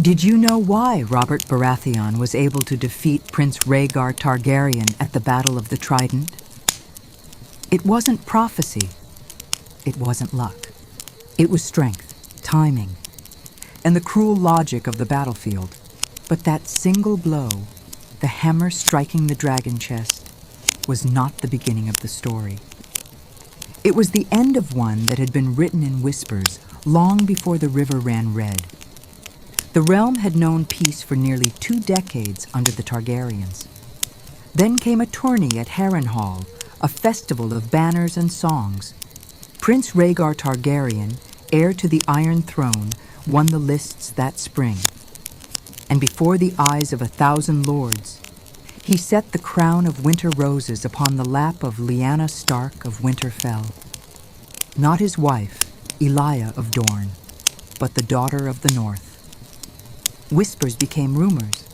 Did you know why Robert Baratheon was able to defeat Prince Rhaegar Targaryen at the Battle of the Trident? It wasn't prophecy. It wasn't luck. It was strength, timing, and the cruel logic of the battlefield. But that single blow, the hammer striking the dragon chest, was not the beginning of the story. It was the end of one that had been written in whispers long before the river ran red. The realm had known peace for nearly 2 decades under the Targaryens. Then came a tourney at Harrenhal, a festival of banners and songs. Prince Rhaegar Targaryen, heir to the Iron Throne, won the lists that spring. And before the eyes of 1,000 lords, he set the crown of winter roses upon the lap of Lyanna Stark of Winterfell. Not his wife, Elia of Dorne, but the daughter of the North. Whispers became rumors,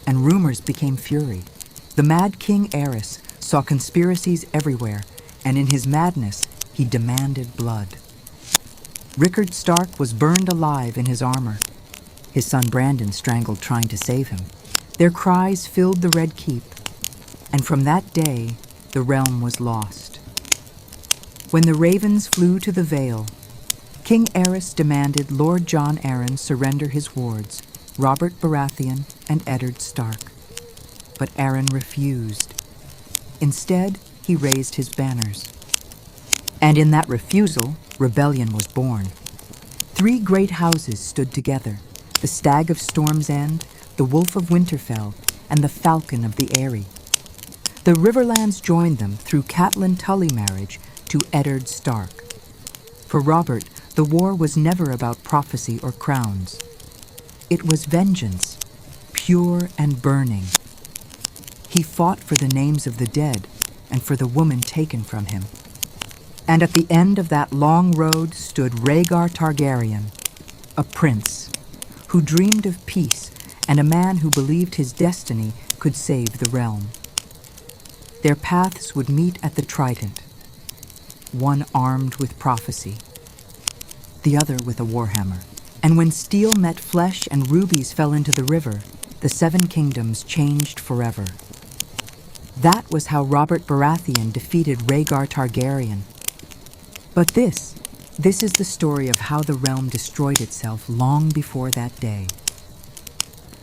and rumors became fury. The mad King Aerys saw conspiracies everywhere, and in his madness, he demanded blood. Rickard Stark was burned alive in his armor. His son Brandon strangled trying to save him. Their cries filled the Red Keep, and from that day, the realm was lost. When the ravens flew to the Vale, King Aerys demanded Lord Jon Arryn surrender his wards, Robert Baratheon and Eddard Stark. But Arryn refused. Instead, he raised his banners. And in that refusal, rebellion was born. 3 great houses stood together, the Stag of Storm's End, the Wolf of Winterfell, and the Falcon of the Eyrie. The Riverlands joined them through Catelyn Tully marriage to Eddard Stark. For Robert, the war was never about prophecy or crowns. It was vengeance, pure and burning. He fought for the names of the dead and for the woman taken from him. And at the end of that long road stood Rhaegar Targaryen, a prince who dreamed of peace and a man who believed his destiny could save the realm. Their paths would meet at the Trident, one armed with prophecy, the other with a warhammer. And when steel met flesh and rubies fell into the river, the 7 kingdoms changed forever. That was how Robert Baratheon defeated Rhaegar Targaryen. But this is the story of how the realm destroyed itself long before that day.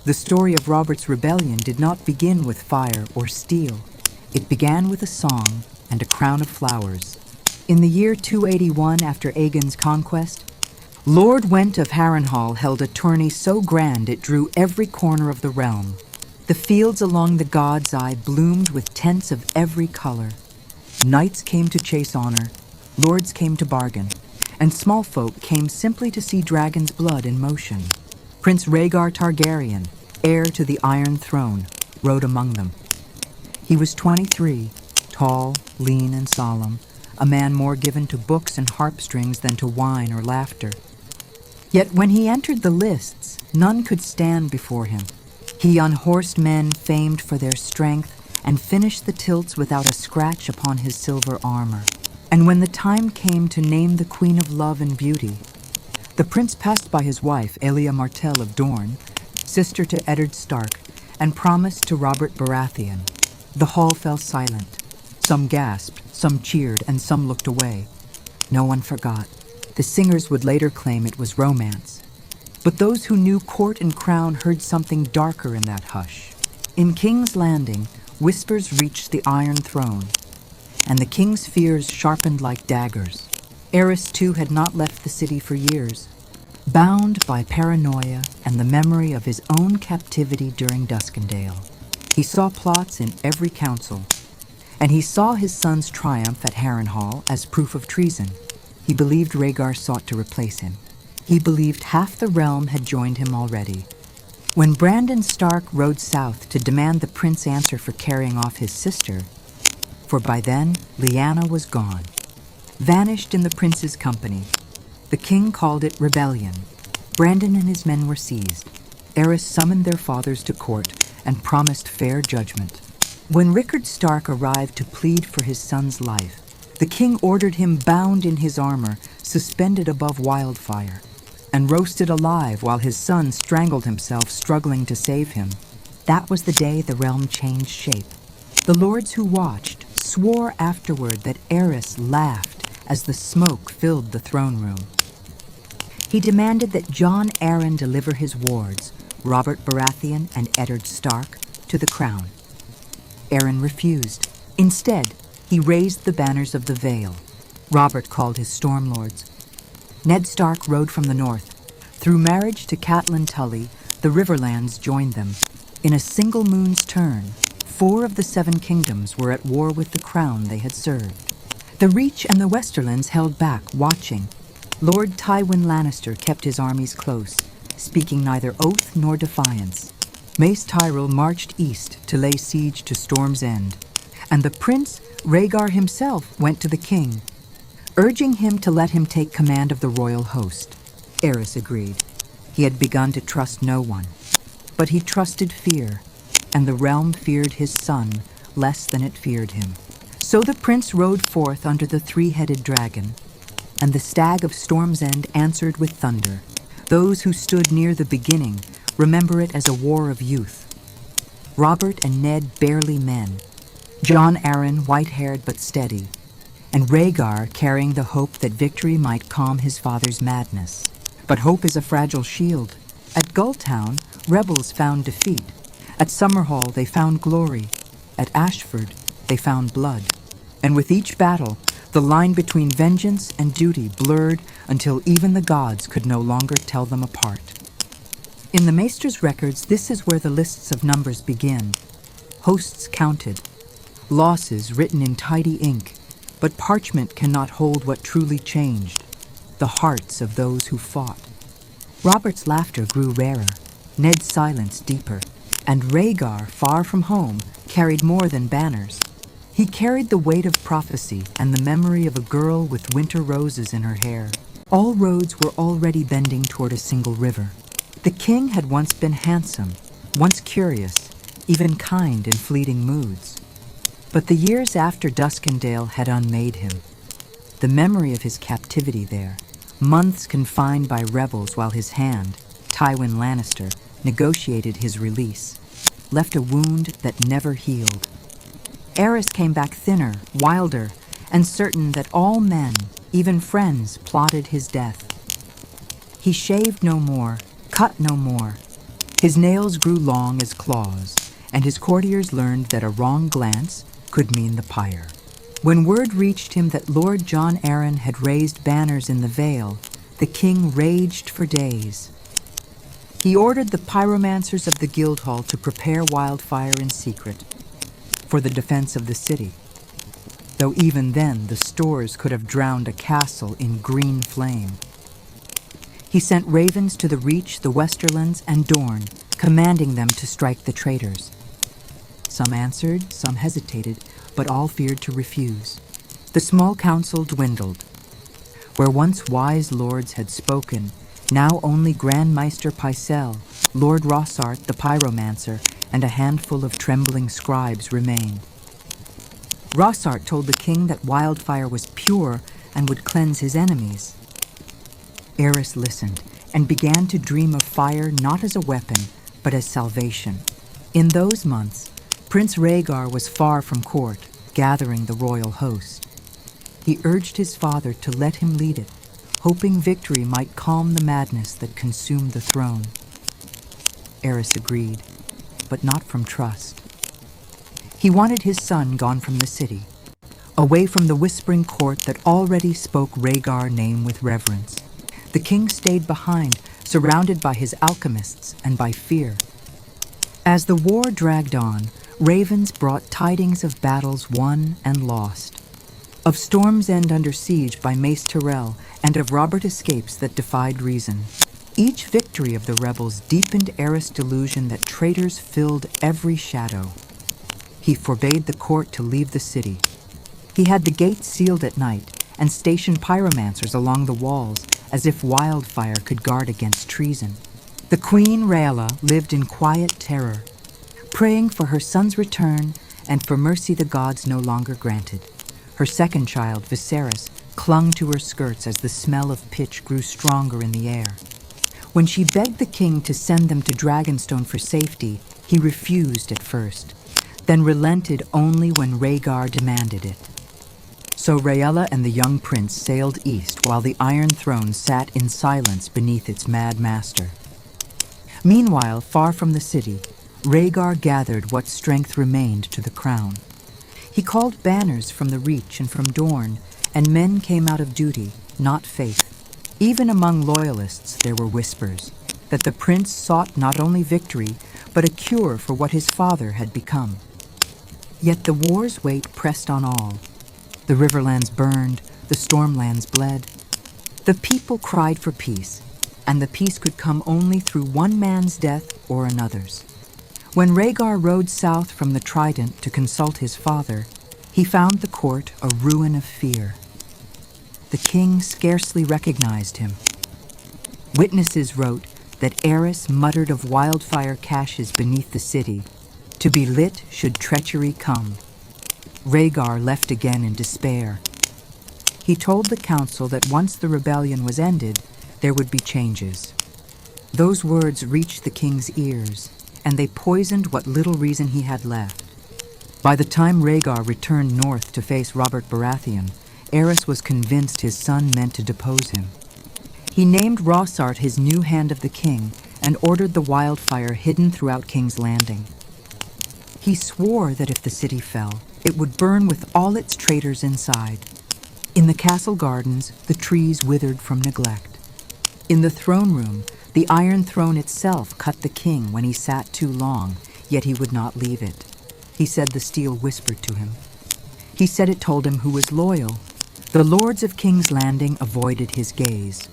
The story of Robert's rebellion did not begin with fire or steel. It began with a song and a crown of flowers. In the year 281 after Aegon's conquest, Lord Went of Harrenhal held a tourney so grand it drew every corner of the realm. The fields along the God's Eye bloomed with tents of every color. Knights came to chase honor, lords came to bargain, and small folk came simply to see dragon's blood in motion. Prince Rhaegar Targaryen, heir to the Iron Throne, rode among them. He was 23, tall, lean, and solemn, a man more given to books and harp strings than to wine or laughter. Yet when he entered the lists, none could stand before him. He unhorsed men famed for their strength and finished the tilts without a scratch upon his silver armor. And when the time came to name the Queen of Love and Beauty, the prince passed by his wife, Elia Martell of Dorne, sister to Eddard Stark, and promised to Robert Baratheon. The hall fell silent. Some gasped, some cheered, and some looked away. No one forgot. The singers would later claim it was romance. But those who knew court and crown heard something darker in that hush. In King's Landing, whispers reached the Iron Throne, and the king's fears sharpened like daggers. Aerys, too, had not left the city for years, bound by paranoia and the memory of his own captivity during Duskendale. He saw plots in every council, and he saw his son's triumph at Harrenhal as proof of treason. He believed Rhaegar sought to replace him. He believed half the realm had joined him already. When Brandon Stark rode south to demand the prince answer for carrying off his sister, for by then Lyanna was gone, vanished in the prince's company, the king called it rebellion. Brandon and his men were seized. Aerys summoned their fathers to court and promised fair judgment. When Rickard Stark arrived to plead for his son's life, the king ordered him bound in his armor, suspended above wildfire. and roasted alive while his son strangled himself struggling to save him. That was the day the realm changed shape. The lords who watched swore afterward that Aerys laughed as the smoke filled the throne room. He demanded that Jon Arryn deliver his wards, Robert Baratheon and Eddard Stark, to the crown. Arryn refused. Instead, he raised the banners of the Vale. Robert called his Stormlords. Ned Stark rode from the north. Through marriage to Catelyn Tully, the Riverlands joined them. In a single moon's turn, 4 of the 7 kingdoms were at war with the crown they had served. The Reach and the Westerlands held back, watching. Lord Tywin Lannister kept his armies close, speaking neither oath nor defiance. Mace Tyrell marched east to lay siege to Storm's End, and the prince, Rhaegar himself, went to the king, urging him to let him take command of the royal host. Aerys agreed. He had begun to trust no one, but he trusted fear, and the realm feared his son less than it feared him. So the prince rode forth under the 3-headed dragon, and the stag of Storm's End answered with thunder. Those who stood near the beginning remember it as a war of youth. Robert and Ned barely men, Jon Arryn white-haired but steady, and Rhaegar carrying the hope that victory might calm his father's madness. But hope is a fragile shield. At Gulltown, rebels found defeat. At Summerhall, they found glory. At Ashford, they found blood. And with each battle, the line between vengeance and duty blurred until even the gods could no longer tell them apart. In the Maester's records, this is where the lists of numbers begin. Hosts counted, losses written in tidy ink, but parchment cannot hold what truly changed, the hearts of those who fought. Robert's laughter grew rarer, Ned's silence deeper, and Rhaegar, far from home, carried more than banners. He carried the weight of prophecy and the memory of a girl with winter roses in her hair. All roads were already bending toward a single river. The king had once been handsome, once curious, even kind in fleeting moods. But the years after Duskendale had unmade him. The memory of his captivity there, months confined by rebels while his hand, Tywin Lannister, negotiated his release, left a wound that never healed. Aerys came back thinner, wilder, and certain that all men, even friends, plotted his death. He shaved no more, cut no more. His nails grew long as claws, and his courtiers learned that a wrong glance could mean the pyre. When word reached him that Lord Jon Arryn had raised banners in the Vale, the king raged for days. He ordered the pyromancers of the Guildhall to prepare wildfire in secret for the defense of the city, though even then the stores could have drowned a castle in green flame. He sent ravens to the Reach, the Westerlands, and Dorne, commanding them to strike the traitors. Some answered, some hesitated, but all feared to refuse. The small council dwindled. Where once wise lords had spoken, now only Grand Maester Pycelle, Lord Rossart the pyromancer, and a handful of trembling scribes remained. Rossart told the king that wildfire was pure and would cleanse his enemies. Aerys listened and began to dream of fire not as a weapon, but as salvation. In those months, Prince Rhaegar was far from court, gathering the royal host. He urged his father to let him lead it, hoping victory might calm the madness that consumed the throne. Aerys agreed, but not from trust. He wanted his son gone from the city, away from the whispering court that already spoke Rhaegar's name with reverence. The king stayed behind, surrounded by his alchemists and by fear. As the war dragged on, ravens brought tidings of battles won and lost, of Storm's End under siege by Mace Tyrell, and of Robert escapes that defied reason. Each victory of the rebels deepened Aerys' delusion that traitors filled every shadow. He forbade the court to leave the city. He had the gates sealed at night and stationed pyromancers along the walls as if wildfire could guard against treason. The Queen Rhaella lived in quiet terror, praying for her son's return and for mercy the gods no longer granted. Her second child, Viserys, clung to her skirts as the smell of pitch grew stronger in the air. When she begged the king to send them to Dragonstone for safety, he refused at first, then relented only when Rhaegar demanded it. So Rhaella and the young prince sailed east while the Iron Throne sat in silence beneath its mad master. Meanwhile, far from the city, Rhaegar gathered what strength remained to the crown. He called banners from the Reach and from Dorne, and men came out of duty, not faith. Even among loyalists there were whispers that the prince sought not only victory, but a cure for what his father had become. Yet the war's weight pressed on all. The riverlands burned, the stormlands bled. The people cried for peace, and the peace could come only through one man's death or another's. When Rhaegar rode south from the Trident to consult his father, he found the court a ruin of fear. The king scarcely recognized him. Witnesses wrote that Aerys muttered of wildfire caches beneath the city, to be lit should treachery come. Rhaegar left again in despair. He told the council that once the rebellion was ended, there would be changes. Those words reached the king's ears, and they poisoned what little reason he had left. By the time Rhaegar returned north to face Robert Baratheon, Aerys was convinced his son meant to depose him. He named Rossart his new hand of the king and ordered the wildfire hidden throughout King's Landing. He swore that if the city fell, it would burn with all its traitors inside. In the castle gardens, the trees withered from neglect. In the throne room, the Iron Throne itself cut the king when he sat too long, yet he would not leave it. He said the steel whispered to him. He said it told him who was loyal. The lords of King's Landing avoided his gaze,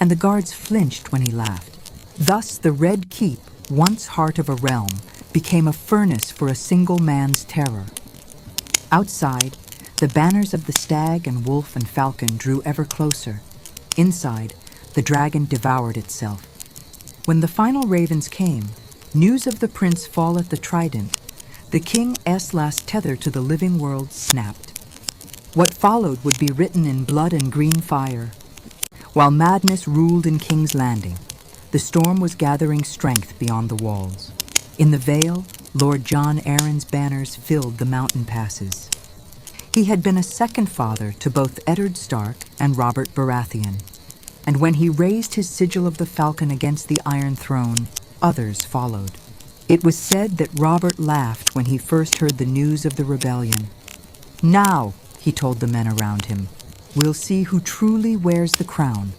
and the guards flinched when he laughed. Thus the Red Keep, once heart of a realm, became a furnace for a single man's terror. Outside, the banners of the stag and wolf and falcon drew ever closer. Inside, the dragon devoured itself. When the final ravens came, news of the prince fall at the Trident, the king's last tether to the living world snapped. What followed would be written in blood and green fire. While madness ruled in King's Landing, the storm was gathering strength beyond the walls. In the Vale, Lord Jon Arryn's banners filled the mountain passes. He had been a second father to both Eddard Stark and Robert Baratheon, and when he raised his sigil of the falcon against the Iron Throne, others followed. It was said that Robert laughed when he first heard the news of the rebellion. "Now," he told the men around him, "we'll see who truly wears the crown."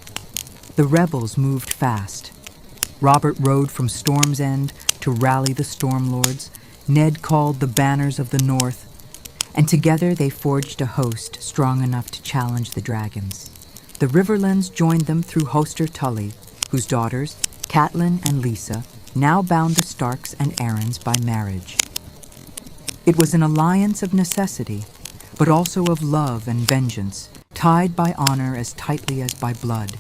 The rebels moved fast. Robert rode from Storm's End to rally the Stormlords. Ned called the banners of the North, and together they forged a host strong enough to challenge the dragons. The Riverlands joined them through Hoster Tully, whose daughters, Catelyn and Lisa, now bound the Starks and Arryns by marriage. It was an alliance of necessity, but also of love and vengeance, tied by honor as tightly as by blood.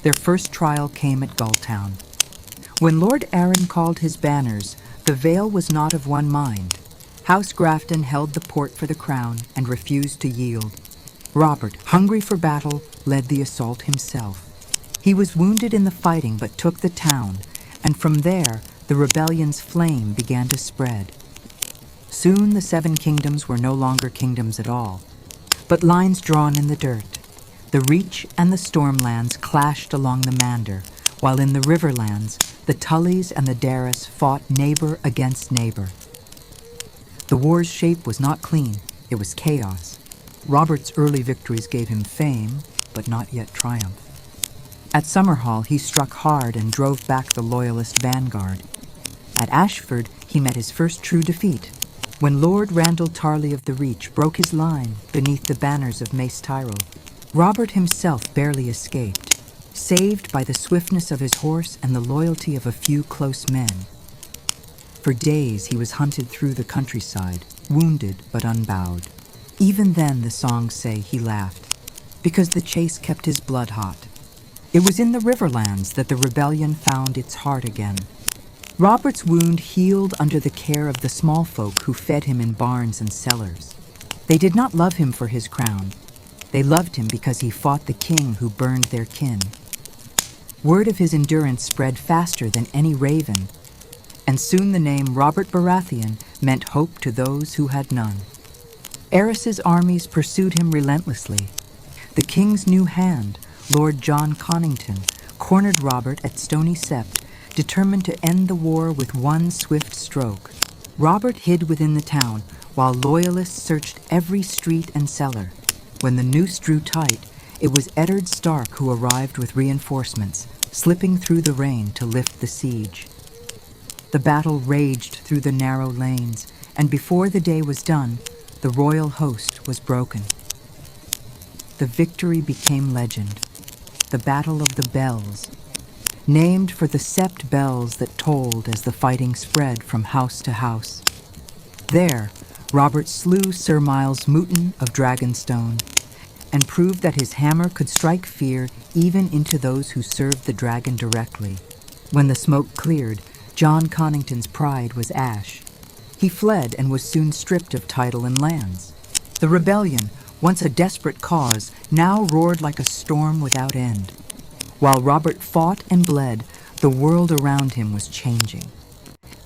Their first trial came at Gulltown. When Lord Arryn called his banners, the Vale was not of one mind. House Grafton held the port for the crown and refused to yield. Robert, hungry for battle, led the assault himself. He was wounded in the fighting but took the town, and from there the rebellion's flame began to spread. Soon the Seven Kingdoms were no longer kingdoms at all, but lines drawn in the dirt. The Reach and the Stormlands clashed along the Mander, while in the Riverlands the Tullys and the Daeris fought neighbor against neighbor. The war's shape was not clean, it was chaos. Robert's early victories gave him fame, but not yet triumph. At Summerhall, he struck hard and drove back the Loyalist vanguard. At Ashford, he met his first true defeat, when Lord Randall Tarley of the Reach broke his line beneath the banners of Mace Tyrell. Robert himself barely escaped, saved by the swiftness of his horse and the loyalty of a few close men. For days he was hunted through the countryside, wounded but unbowed. Even then, the songs say, he laughed, because the chase kept his blood hot. It was in the Riverlands that the rebellion found its heart again. Robert's wound healed under the care of the small folk who fed him in barns and cellars. They did not love him for his crown. They loved him because he fought the king who burned their kin. Word of his endurance spread faster than any raven, and soon the name Robert Baratheon meant hope to those who had none. Aerys's armies pursued him relentlessly. The king's new hand, Lord John Connington, cornered Robert at Stony Sept, determined to end the war with one swift stroke. Robert hid within the town, while loyalists searched every street and cellar. When the noose drew tight, it was Eddard Stark who arrived with reinforcements, slipping through the rain to lift the siege. The battle raged through the narrow lanes, and before the day was done, the royal host was broken. The victory became legend, the Battle of the Bells, named for the sept bells that tolled as the fighting spread from house to house. There, Robert slew Sir Miles Mooton of Dragonstone, and proved that his hammer could strike fear even into those who served the dragon directly. When the smoke cleared, John Connington's pride was ash. He fled and was soon stripped of title and lands. The rebellion, once a desperate cause, now roared like a storm without end. While Robert fought and bled, the world around him was changing.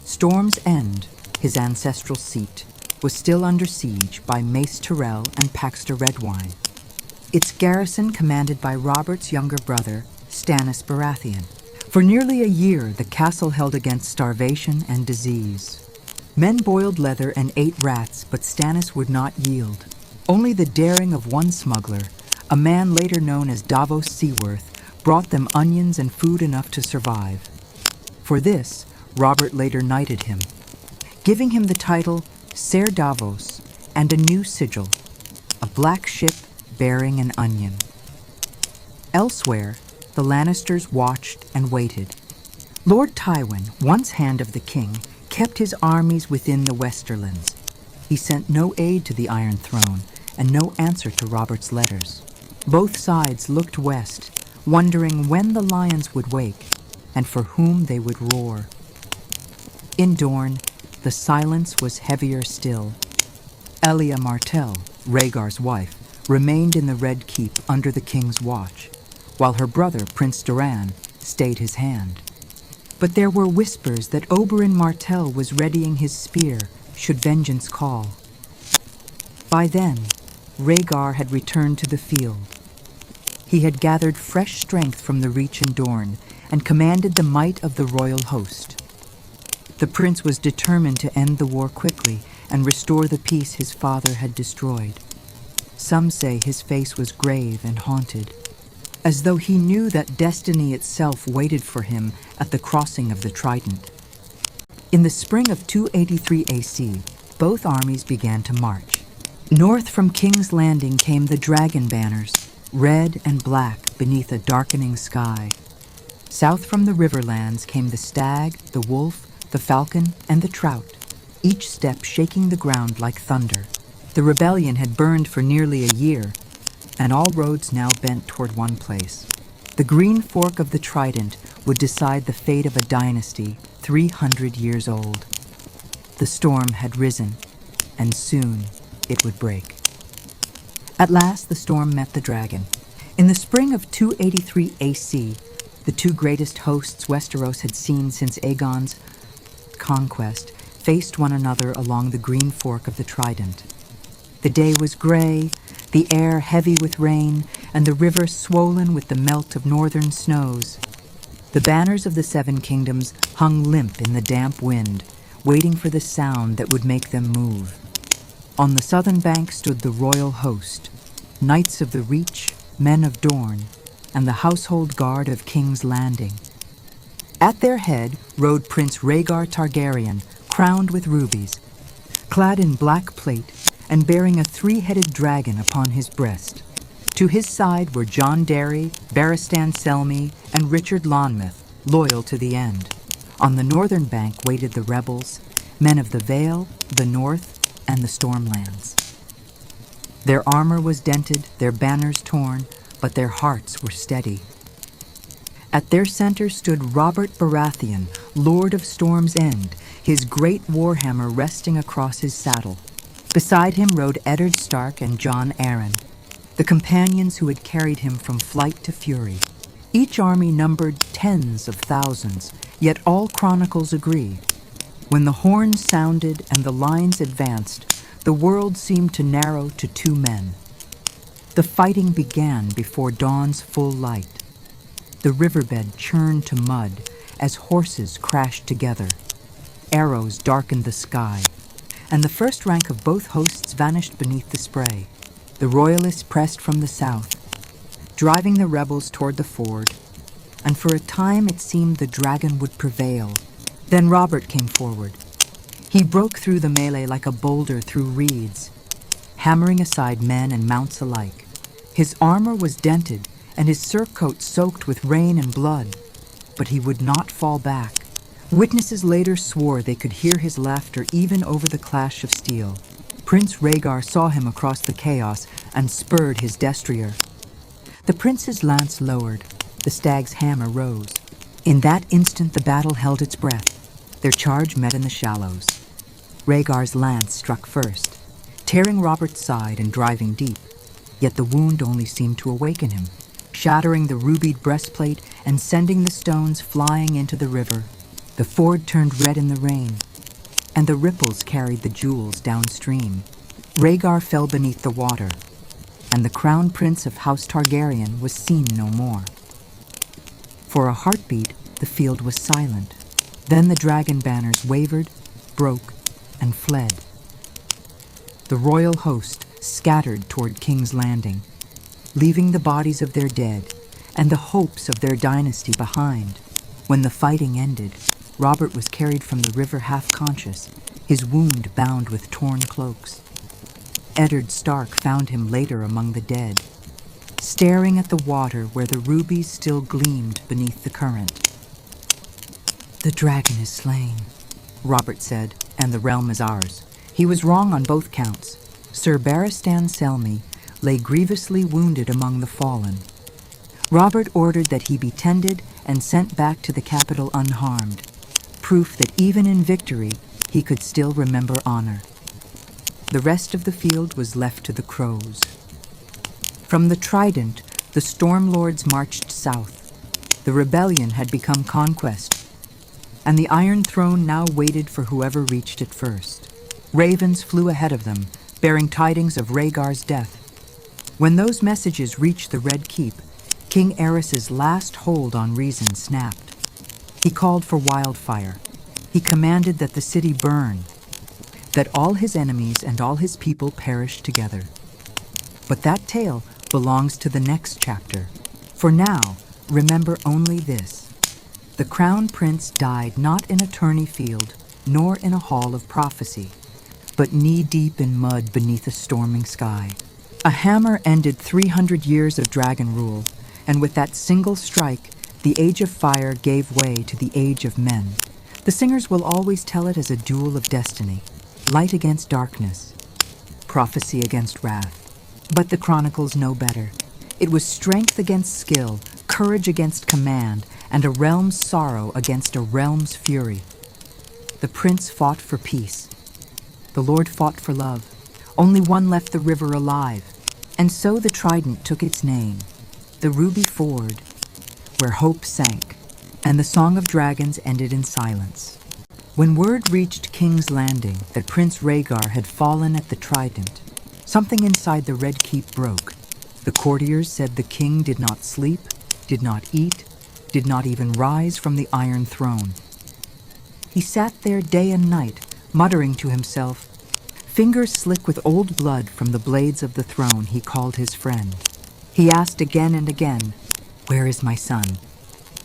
Storm's End, his ancestral seat, was still under siege by Mace Tyrell and Paxter Redwine. Its garrison commanded by Robert's younger brother, Stannis Baratheon. For nearly a year, the castle held against starvation and disease. Men boiled leather and ate rats, but Stannis would not yield. Only the daring of one smuggler, a man later known as Davos Seaworth, brought them onions and food enough to survive. For this, Robert later knighted him, giving him the title Ser Davos and a new sigil, a black ship bearing an onion. Elsewhere, the Lannisters watched and waited. Lord Tywin, once Hand of the King, kept his armies within the Westerlands. He sent no aid to the Iron Throne and no answer to Robert's letters. Both sides looked west, wondering when the lions would wake and for whom they would roar. In Dorne, the silence was heavier still. Elia Martell, Rhaegar's wife, remained in the Red Keep under the king's watch, while her brother, Prince Doran, stayed his hand. But there were whispers that Oberyn Martell was readying his spear should vengeance call. By then, Rhaegar had returned to the field. He had gathered fresh strength from the Reach and Dorne and commanded the might of the royal host. The prince was determined to end the war quickly and restore the peace his father had destroyed. Some say his face was grave and haunted, as though he knew that destiny itself waited for him at the crossing of the Trident. In the spring of 283 AC, both armies began to march. North from King's Landing came the dragon banners, red and black beneath a darkening sky. South from the Riverlands came the stag, the wolf, the falcon, and the trout, each step shaking the ground like thunder. The rebellion had burned for nearly a year, and all roads now bent toward one place. The green fork of the Trident would decide the fate of a dynasty 300 years old. The storm had risen, and soon it would break. At last the storm met the dragon. In the spring of 283 AC, the two greatest hosts Westeros had seen since Aegon's conquest faced one another along the green fork of the Trident. The day was gray, the air heavy with rain, and the river swollen with the melt of northern snows. The banners of the Seven Kingdoms hung limp in the damp wind, waiting for the sound that would make them move. On the southern bank stood the royal host, knights of the Reach, men of Dorne, and the household guard of King's Landing. At their head rode Prince Rhaegar Targaryen, crowned with rubies, clad in black plate and bearing a three-headed dragon upon his breast. To his side were Jon Darry, Barristan Selmy, and Richard Lonmouth, loyal to the end. On the northern bank waited the rebels, men of the Vale, the North, and the Stormlands. Their armor was dented, their banners torn, but their hearts were steady. At their center stood Robert Baratheon, Lord of Storm's End, his great warhammer resting across his saddle. Beside him rode Eddard Stark and Jon Arryn, the companions who had carried him from flight to fury. Each army numbered tens of thousands, yet all chronicles agree. When the horns sounded and the lines advanced, the world seemed to narrow to two men. The fighting began before dawn's full light. The riverbed churned to mud as horses crashed together. Arrows darkened the sky, and the first rank of both hosts vanished beneath the spray. The royalists pressed from the south, driving the rebels toward the ford, and for a time it seemed the dragon would prevail. Then Robert came forward. He broke through the melee like a boulder through reeds, hammering aside men and mounts alike. His armor was dented, and his surcoat soaked with rain and blood, but he would not fall back. Witnesses later swore they could hear his laughter even over the clash of steel. Prince Rhaegar saw him across the chaos and spurred his destrier. The prince's lance lowered, the stag's hammer rose. In that instant the battle held its breath. Their charge met in the shallows. Rhaegar's lance struck first, tearing Robert's side and driving deep. Yet the wound only seemed to awaken him, shattering the rubied breastplate and sending the stones flying into the river. The ford turned red in the rain, and the ripples carried the jewels downstream. Rhaegar fell beneath the water, and the crown prince of House Targaryen was seen no more. For a heartbeat, the field was silent. Then the dragon banners wavered, broke, and fled. The royal host scattered toward King's Landing, leaving the bodies of their dead and the hopes of their dynasty behind. When the fighting ended, Robert was carried from the river half-conscious, his wound bound with torn cloaks. Eddard Stark found him later among the dead, staring at the water where the rubies still gleamed beneath the current. "The dragon is slain," Robert said, "and the realm is ours." He was wrong on both counts. Sir Barristan Selmy lay grievously wounded among the fallen. Robert ordered that he be tended and sent back to the capital unharmed, proof that even in victory he could still remember honor. The rest of the field was left to the crows. From the Trident, the Storm Lords marched south. The rebellion had become conquest, and the Iron Throne now waited for whoever reached it first. Ravens flew ahead of them, bearing tidings of Rhaegar's death. When those messages reached the Red Keep, King Aerys's last hold on reason snapped. He called for wildfire. He commanded that the city burn, that all his enemies and all his people perish together. But that tale belongs to the next chapter. For now, remember only this. The Crown Prince died not in a tourney field, nor in a hall of prophecy, but knee-deep in mud beneath a storming sky. A hammer ended 300 years of dragon rule, and with that single strike, the Age of Fire gave way to the Age of Men. The singers will always tell it as a duel of destiny, light against darkness, prophecy against wrath. But the chronicles know better. It was strength against skill, courage against command, and a realm's sorrow against a realm's fury. The prince fought for peace. The Lord fought for love. Only one left the river alive, and so the Trident took its name, the Ruby Ford, where hope sank, and the Song of Dragons ended in silence. When word reached King's Landing that Prince Rhaegar had fallen at the Trident, something inside the Red Keep broke. The courtiers said the king did not sleep, did not eat, did not even rise from the Iron Throne. He sat there day and night, muttering to himself. Fingers slick with old blood from the blades of the throne, he called his friend. He asked again and again, "Where is my son?"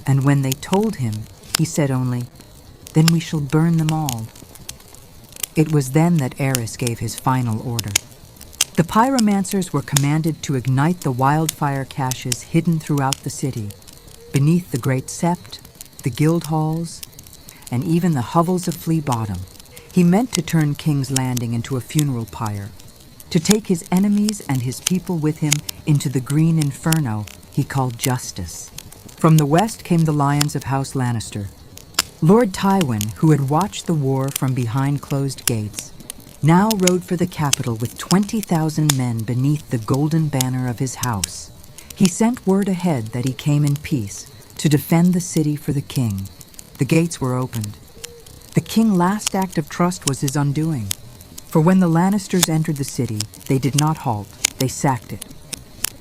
And when they told him, he said only, "Then we shall burn them all." It was then that Aerys gave his final order. The pyromancers were commanded to ignite the wildfire caches hidden throughout the city, beneath the Great Sept, the guild halls, and even the hovels of Flea Bottom. He meant to turn King's Landing into a funeral pyre, to take his enemies and his people with him into the green inferno he called justice. From the west came the lions of House Lannister. Lord Tywin, who had watched the war from behind closed gates, now rode for the capital with 20,000 men beneath the golden banner of his house. He sent word ahead that he came in peace to defend the city for the king. The gates were opened. The king's last act of trust was his undoing. For when the Lannisters entered the city, they did not halt, they sacked it.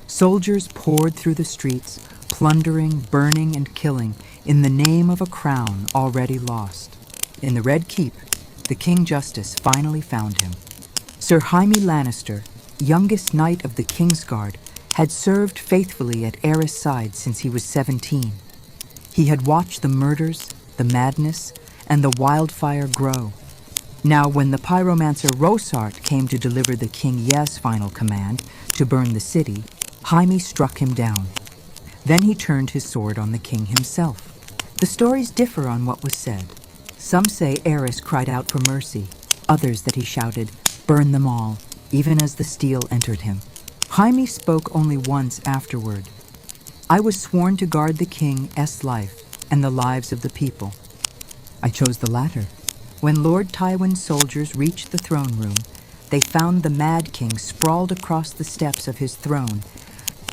Soldiers poured through the streets, plundering, burning, and killing in the name of a crown already lost. In the Red Keep, the King Justice finally found him. Sir Jaime Lannister, youngest knight of the Kingsguard, had served faithfully at Aerys' side since he was 17. He had watched the murders, the madness, and the wildfire grow. Now, when the pyromancer Rosart came to deliver the King Ye's final command to burn the city, Jaime struck him down. Then he turned his sword on the king himself. The stories differ on what was said. Some say Aerys cried out for mercy, others that he shouted, "Burn them all," even as the steel entered him. Jaime spoke only once afterward. "I was sworn to guard the king's life and the lives of the people. I chose the latter." When Lord Tywin's soldiers reached the throne room, they found the Mad King sprawled across the steps of his throne,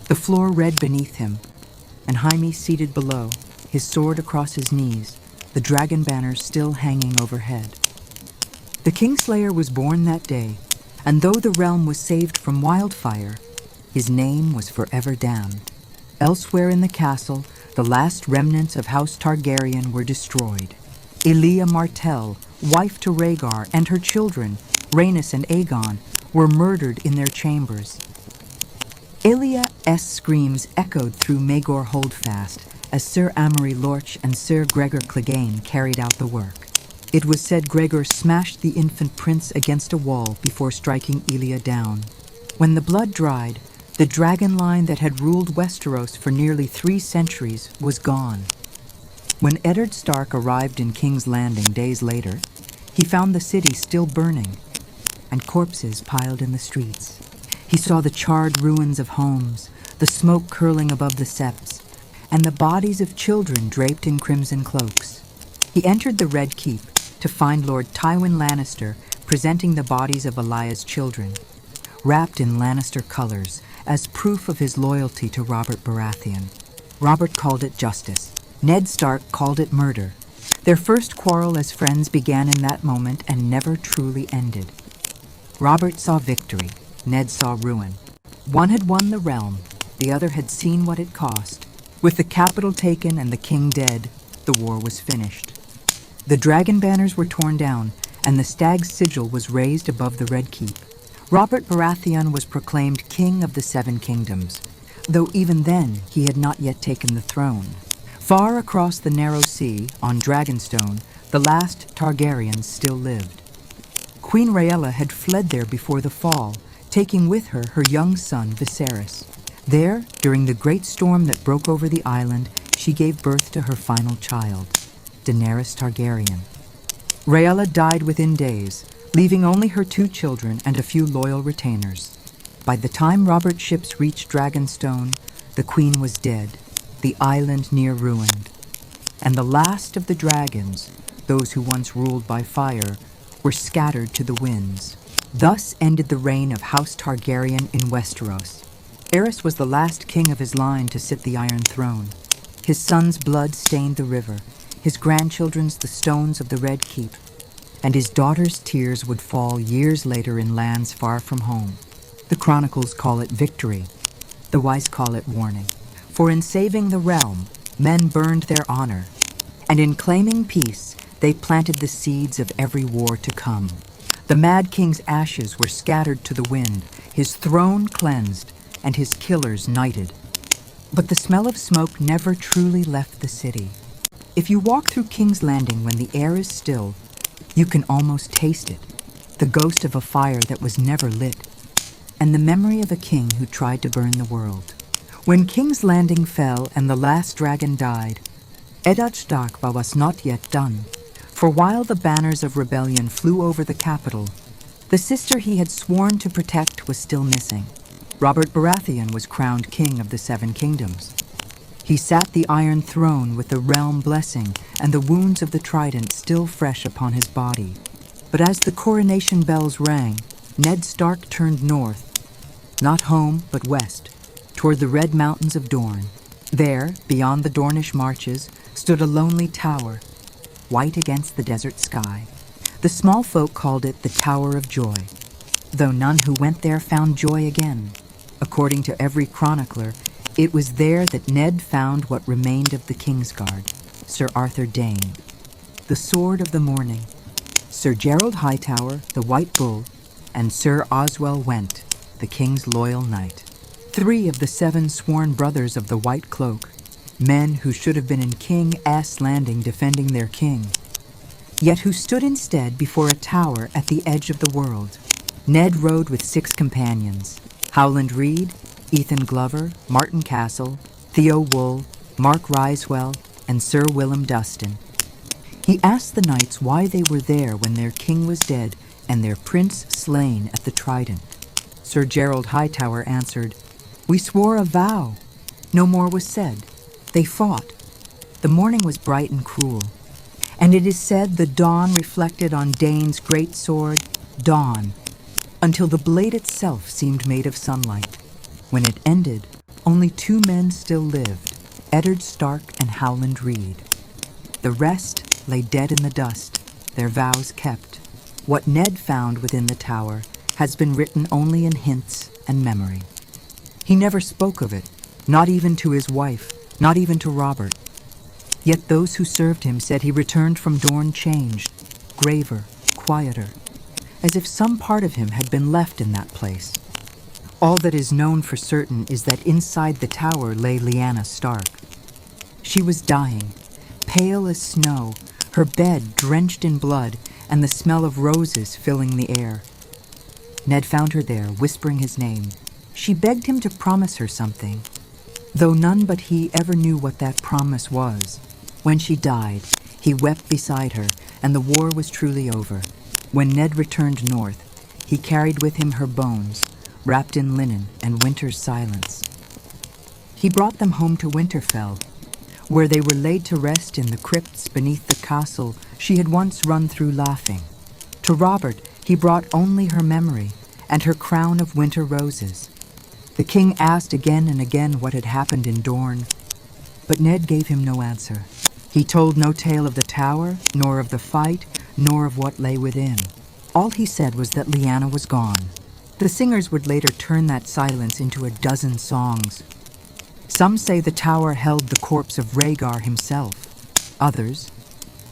the floor red beneath him, and Jaime seated below, his sword across his knees, the dragon banners still hanging overhead. The Kingslayer was born that day, and though the realm was saved from wildfire, his name was forever damned. Elsewhere in the castle, the last remnants of House Targaryen were destroyed. Elia Martell, wife to Rhaegar, and her children, Rhaenys and Aegon, were murdered in their chambers. Elia's screams echoed through Maegor Holdfast as Sir Amory Lorch and Sir Gregor Clegane carried out the work. It was said Gregor smashed the infant prince against a wall before striking Elia down. When the blood dried, the dragon line that had ruled Westeros for nearly 3 centuries was gone. When Eddard Stark arrived in King's Landing days later, he found the city still burning and corpses piled in the streets. He saw the charred ruins of homes, the smoke curling above the septs, and the bodies of children draped in crimson cloaks. He entered the Red Keep to find Lord Tywin Lannister presenting the bodies of Elaya's children, wrapped in Lannister colors as proof of his loyalty to Robert Baratheon. Robert called it justice. Ned Stark called it murder. Their first quarrel as friends began in that moment and never truly ended. Robert saw victory. Ned saw ruin. One had won the realm. The other had seen what it cost. With the capital taken and the king dead, the war was finished. The dragon banners were torn down, and the stag's sigil was raised above the Red Keep. Robert Baratheon was proclaimed King of the 7 Kingdoms, though even then he had not yet taken the throne. Far across the narrow sea, on Dragonstone, the last Targaryens still lived. Queen Rhaella had fled there before the fall, taking with her her young son Viserys. There, during the great storm that broke over the island, she gave birth to her final child, Daenerys Targaryen. Rhaella died within days, leaving only her 2 children and a few loyal retainers. By the time Robert's ships reached Dragonstone, the queen was dead, the island near ruined, and the last of the dragons, those who once ruled by fire, were scattered to the winds. Thus ended the reign of House Targaryen in Westeros. Aerys was the last king of his line to sit the Iron Throne. His son's blood stained the river, his grandchildren's the stones of the Red Keep, and his daughter's tears would fall years later in lands far from home. The chronicles call it victory. The wise call it warning. For in saving the realm, men burned their honor, and in claiming peace, they planted the seeds of every war to come. The Mad King's ashes were scattered to the wind, his throne cleansed, and his killers knighted. But the smell of smoke never truly left the city. If you walk through King's Landing when the air is still, you can almost taste it, the ghost of a fire that was never lit, and the memory of a king who tried to burn the world. When King's Landing fell and the last dragon died, Eddard Stark was not yet done, for while the banners of rebellion flew over the capital, the sister he had sworn to protect was still missing. Robert Baratheon was crowned king of the 7 Kingdoms. He sat the Iron Throne with the realm blessing and the wounds of the Trident still fresh upon his body. But as the coronation bells rang, Ned Stark turned north, not home but west, toward the red mountains of Dorne. There, beyond the Dornish marches, stood a lonely tower, white against the desert sky. The small folk called it the Tower of Joy, though none who went there found joy again. According to every chronicler, it was there that Ned found what remained of the Kingsguard, Sir Arthur Dane, the Sword of the Morning, Sir Gerald Hightower, the White Bull, and Sir Oswell Went, the king's loyal knight. 3 of the 7 sworn brothers of the White Cloak, men who should have been in King Ass Landing defending their king, yet who stood instead before a tower at the edge of the world. Ned rode with 6 companions: Howland Reed, Ethan Glover, Martin Castle, Theo Wool, Mark Risewell, and Sir Willem Dustin. He asked the knights why they were there when their king was dead and their prince slain at the Trident. Sir Gerald Hightower answered, "We swore a vow." No more was said. They fought. The morning was bright and cruel, and it is said the dawn reflected on Dane's great sword, dawn, until the blade itself seemed made of sunlight. When it ended, only 2 men still lived, Eddard Stark and Howland Reed. The rest lay dead in the dust, their vows kept. What Ned found within the tower has been written only in hints and memory. He never spoke of it, not even to his wife, not even to Robert. Yet those who served him said he returned from Dorne changed, graver, quieter, as if some part of him had been left in that place. All that is known for certain is that inside the tower lay Lyanna Stark. She was dying, pale as snow, her bed drenched in blood, and the smell of roses filling the air. Ned found her there, whispering his name. She begged him to promise her something, though none but he ever knew what that promise was. When she died, he wept beside her, and the war was truly over. When Ned returned north, he carried with him her bones, wrapped in linen and winter's silence. He brought them home to Winterfell, where they were laid to rest in the crypts beneath the castle she had once run through laughing. To Robert he brought only her memory and her crown of winter roses. The king asked again and again what had happened in Dorne, but Ned gave him no answer. He told no tale of the tower, nor of the fight, nor of what lay within. All he said was that Lyanna was gone. The singers would later turn that silence into a dozen songs. Some say the tower held the corpse of Rhaegar himself. Others,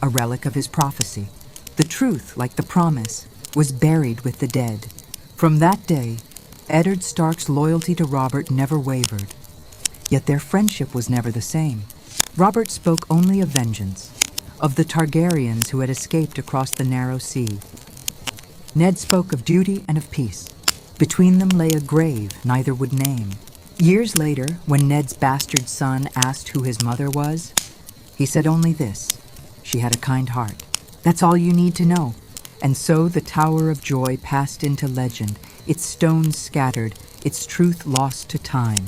a relic of his prophecy. The truth, like the promise, was buried with the dead. From that day, Eddard Stark's loyalty to Robert never wavered. Yet their friendship was never the same. Robert spoke only of vengeance, of the Targaryens who had escaped across the narrow sea. Ned spoke of duty and of peace. Between them lay a grave neither would name. Years later, when Ned's bastard son asked who his mother was, he said only this: she had a kind heart. That's all you need to know. And so the Tower of Joy passed into legend, its stones scattered, its truth lost to time.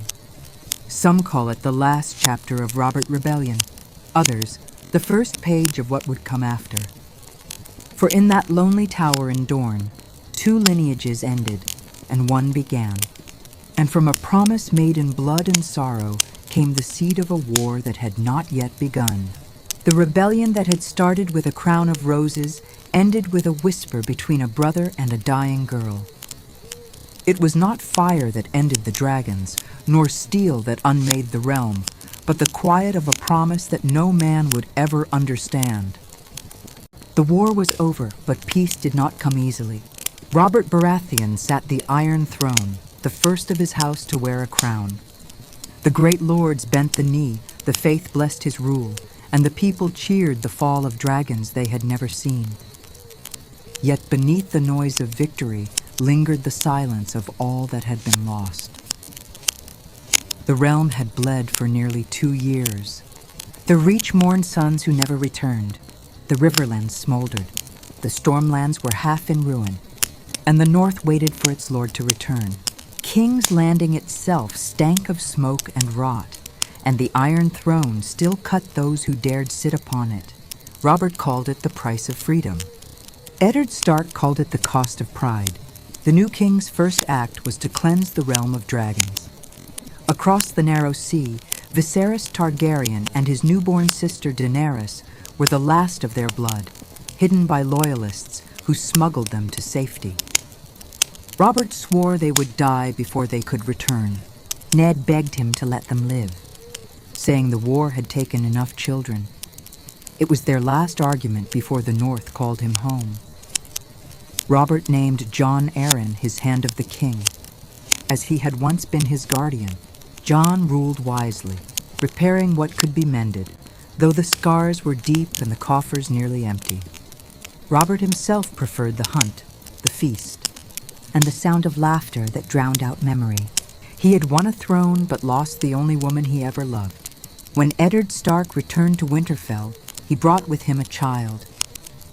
Some call it the last chapter of Robert Rebellion, others, the first page of what would come after. For in that lonely tower in Dorne, 2 lineages ended, and one began. And from a promise made in blood and sorrow came the seed of a war that had not yet begun. The rebellion that had started with a crown of roses ended with a whisper between a brother and a dying girl. It was not fire that ended the dragons, nor steel that unmade the realm, but the quiet of a promise that no man would ever understand. The war was over, but peace did not come easily. Robert Baratheon sat the Iron Throne, the first of his house to wear a crown. The great lords bent the knee, the faith blessed his rule, and the people cheered the fall of dragons they had never seen. Yet beneath the noise of victory lingered the silence of all that had been lost. The realm had bled for nearly 2 years. The Reach mourned sons who never returned. The Riverlands smoldered. The Stormlands were half in ruin, and the North waited for its lord to return. King's Landing itself stank of smoke and rot, and the Iron Throne still cut those who dared sit upon it. Robert called it the price of freedom. Eddard Stark called it the cost of pride. The new king's first act was to cleanse the realm of dragons. Across the narrow sea, Viserys Targaryen and his newborn sister Daenerys were the last of their blood, hidden by loyalists who smuggled them to safety. Robert swore they would die before they could return. Ned begged him to let them live, saying the war had taken enough children. It was their last argument before the North called him home. Robert named Jon Arryn his Hand of the King. As he had once been his guardian, Jon ruled wisely, repairing what could be mended, though the scars were deep and the coffers nearly empty. Robert himself preferred the hunt, the feast, and the sound of laughter that drowned out memory. He had won a throne but lost the only woman he ever loved. When Eddard Stark returned to Winterfell, he brought with him a child.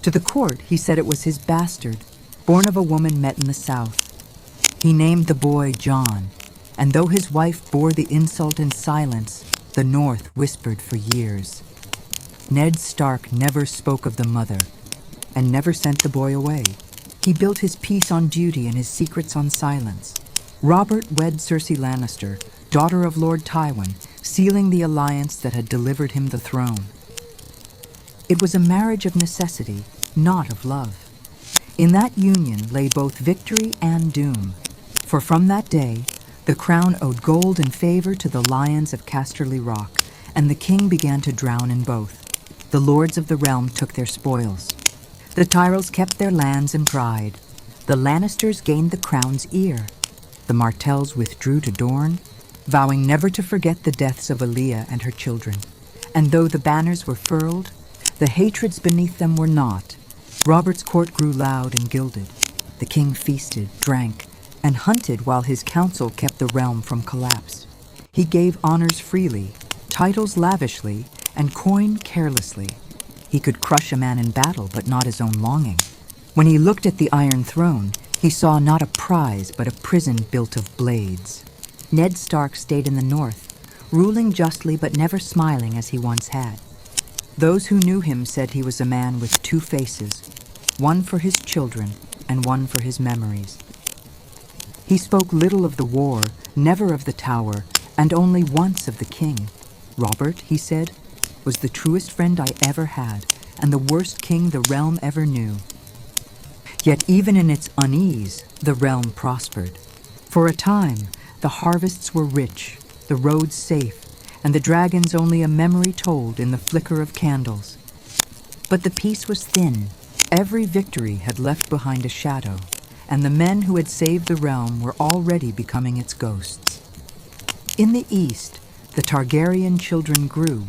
To the court, he said it was his bastard, born of a woman met in the south. He named the boy Jon, and though his wife bore the insult in silence, the North whispered for years. Ned Stark never spoke of the mother, and never sent the boy away. He built his peace on duty and his secrets on silence. Robert wed Cersei Lannister, daughter of Lord Tywin, sealing the alliance that had delivered him the throne. It was a marriage of necessity, not of love. In that union lay both victory and doom, for from that day, the crown owed gold and favor to the lions of Casterly Rock, and the king began to drown in both. The lords of the realm took their spoils. The Tyrells kept their lands and pride. The Lannisters gained the crown's ear. The Martells withdrew to Dorne, vowing never to forget the deaths of Aelia and her children. And though the banners were furled, the hatreds beneath them were not. Robert's court grew loud and gilded. The king feasted, drank, and hunted while his council kept the realm from collapse. He gave honors freely, titles lavishly, and coin carelessly. He could crush a man in battle, but not his own longing. When he looked at the Iron Throne, he saw not a prize, but a prison built of blades. Ned Stark stayed in the North, ruling justly but never smiling as he once had. Those who knew him said he was a man with two faces, one for his children and one for his memories. He spoke little of the war, never of the Tower, and only once of the king. Robert, he said, was the truest friend I ever had, and the worst king the realm ever knew. Yet even in its unease, the realm prospered. For a time, the harvests were rich, the roads safe, and the dragons only a memory told in the flicker of candles. But the peace was thin. Every victory had left behind a shadow, and the men who had saved the realm were already becoming its ghosts. In the east, the Targaryen children grew,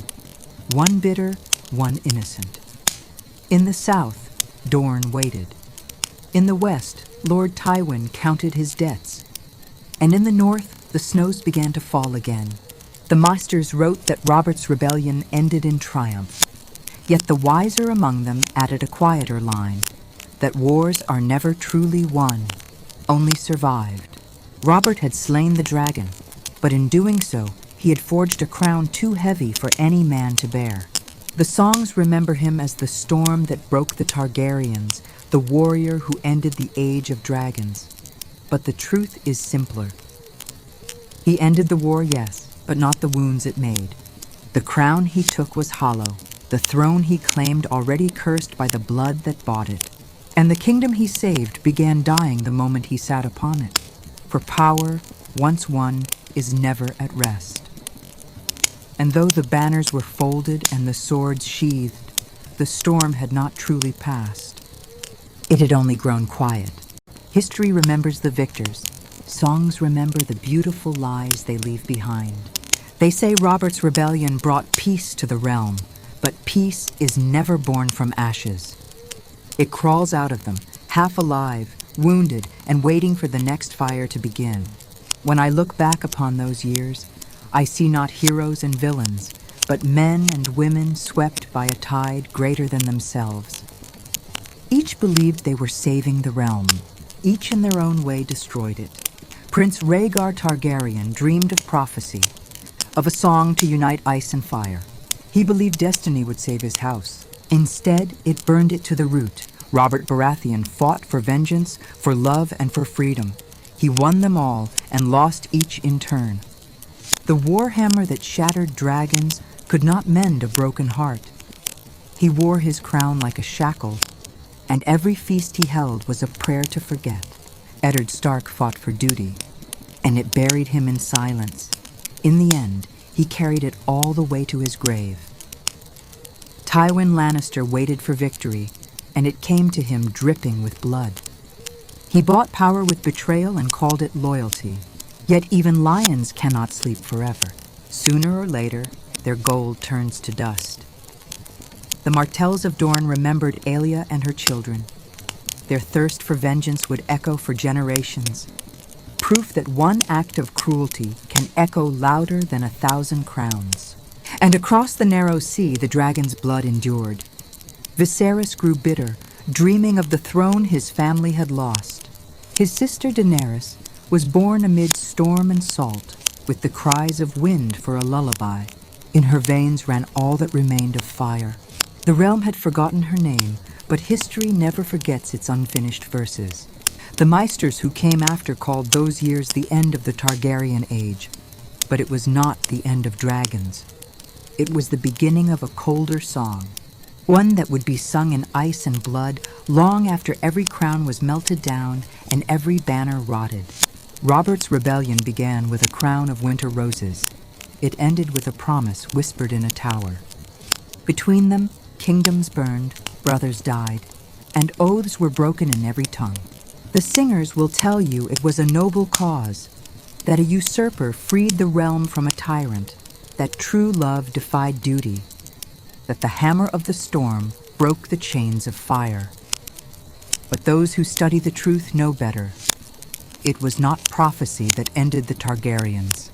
one bitter, one innocent. In the south, Dorne waited. In the west, Lord Tywin counted his debts. And in the north, the snows began to fall again. The Maesters wrote that Robert's rebellion ended in triumph. Yet the wiser among them added a quieter line, that wars are never truly won, only survived. Robert had slain the dragon, but in doing so, he had forged a crown too heavy for any man to bear. The songs remember him as the storm that broke the Targaryens, the warrior who ended the age of dragons. But the truth is simpler. He ended the war, yes, but not the wounds it made. The crown he took was hollow, the throne he claimed already cursed by the blood that bought it. And the kingdom he saved began dying the moment he sat upon it. For power, once won, is never at rest. And though the banners were folded and the swords sheathed, the storm had not truly passed. It had only grown quiet. History remembers the victors. Songs remember the beautiful lies they leave behind. They say Robert's rebellion brought peace to the realm, but peace is never born from ashes. It crawls out of them, half alive, wounded, and waiting for the next fire to begin. When I look back upon those years, I see not heroes and villains, but men and women swept by a tide greater than themselves. Each believed they were saving the realm. Each in their own way destroyed it. Prince Rhaegar Targaryen dreamed of prophecy, of a song to unite ice and fire. He believed destiny would save his house. Instead, it burned it to the root. Robert Baratheon fought for vengeance, for love, and for freedom. He won them all and lost each in turn. The warhammer that shattered dragons could not mend a broken heart. He wore his crown like a shackle, and every feast he held was a prayer to forget. Eddard Stark fought for duty, and it buried him in silence. In the end, he carried it all the way to his grave. Tywin Lannister waited for victory, and it came to him dripping with blood. He bought power with betrayal and called it loyalty. Yet even lions cannot sleep forever. Sooner or later, their gold turns to dust. The Martells of Dorne remembered Aelia and her children. Their thirst for vengeance would echo for generations. Proof that one act of cruelty can echo louder than 1,000 crowns. And across the narrow sea, the dragon's blood endured. Viserys grew bitter, dreaming of the throne his family had lost. His sister Daenerys was born amid storm and salt, with the cries of wind for a lullaby. In her veins ran all that remained of fire. The realm had forgotten her name, but history never forgets its unfinished verses. The Maesters who came after called those years the end of the Targaryen age, but it was not the end of dragons. It was the beginning of a colder song, one that would be sung in ice and blood long after every crown was melted down and every banner rotted. Robert's rebellion began with a crown of winter roses. It ended with a promise whispered in a tower. Between them, kingdoms burned, brothers died, and oaths were broken in every tongue. The singers will tell you it was a noble cause, that a usurper freed the realm from a tyrant, that true love defied duty, that the hammer of the storm broke the chains of fire. But those who study the truth know better. It was not prophecy that ended the Targaryens.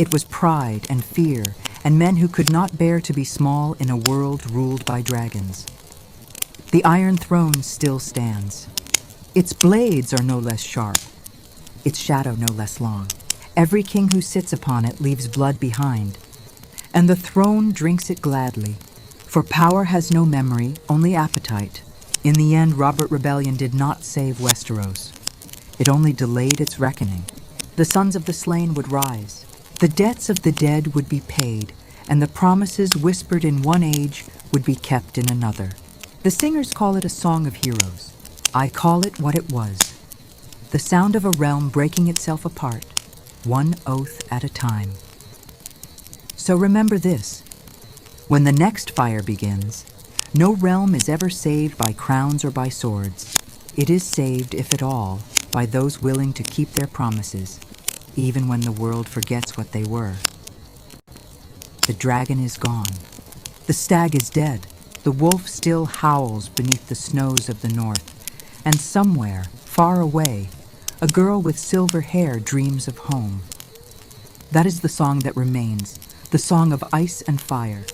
It was pride and fear, and men who could not bear to be small in a world ruled by dragons. The Iron Throne still stands. Its blades are no less sharp, its shadow no less long. Every king who sits upon it leaves blood behind, and the throne drinks it gladly. For power has no memory, only appetite. In the end, Robert Rebellion did not save Westeros. It only delayed its reckoning. The sons of the slain would rise. The debts of the dead would be paid, and the promises whispered in one age would be kept in another. The singers call it a song of heroes. I call it what it was. The sound of a realm breaking itself apart, one oath at a time. So remember this. When the next fire begins, no realm is ever saved by crowns or by swords. It is saved, if at all, by those willing to keep their promises, even when the world forgets what they were. The dragon is gone. The stag is dead. The wolf still howls beneath the snows of the north. And somewhere, far away, a girl with silver hair dreams of home. That is the song that remains, the song of ice and fire,